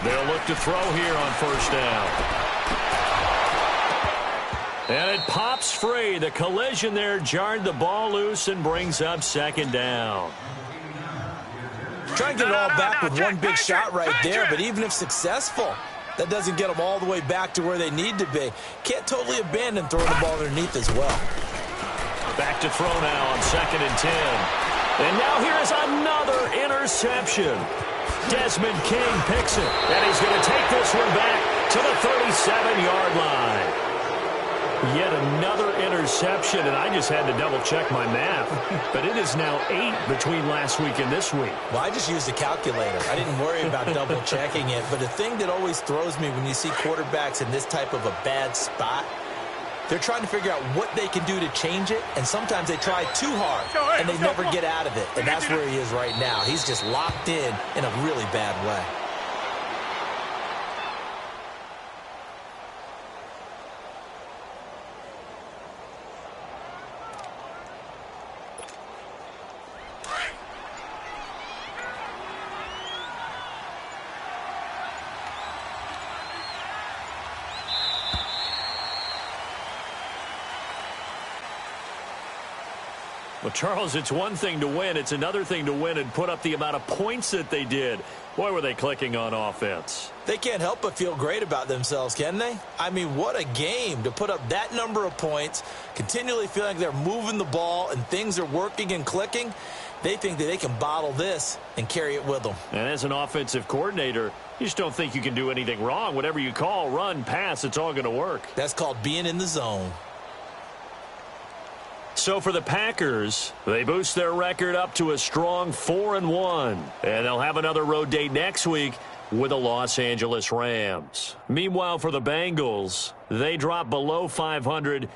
Speaker 1: They'll look to throw here on first down. And it pops free. The collision there jarred the ball loose and brings up second down.
Speaker 2: Try and get it all back with one big shot right there, but even if successful, that doesn't get them all the way back to where they need to be. Can't totally abandon throwing the ball underneath as well.
Speaker 1: Back to throw now on 2nd and 10. And now here is another interception. Desmond King picks it, and he's going to take this one back to the 37-yard line. Yet another interception, and I just had to double-check my math. But it is now 8 between last week and this week.
Speaker 2: Well, I just used a calculator. I didn't worry about double-checking it. But the thing that always throws me when you see quarterbacks in this type of a bad spot, they're trying to figure out what they can do to change it, and sometimes they try too hard, and they never get out of it. And that's where he is right now. He's just locked in a really bad way.
Speaker 1: Well, Charles, it's one thing to win. It's another thing to win and put up the amount of points that they did. Boy, were they clicking on offense.
Speaker 2: They can't help but feel great about themselves, can they? I mean, what a game to put up that number of points, continually feeling like they're moving the ball and things are working and clicking. They think that they can bottle this and carry it with them.
Speaker 1: And as an offensive coordinator, you just don't think you can do anything wrong. Whatever you call, run, pass, it's all going to work.
Speaker 2: That's called being in the zone.
Speaker 1: So for the Packers, they boost their record up to a strong 4-1. And they'll have another road date next week with the Los Angeles Rams. Meanwhile, for the Bengals, they drop below 500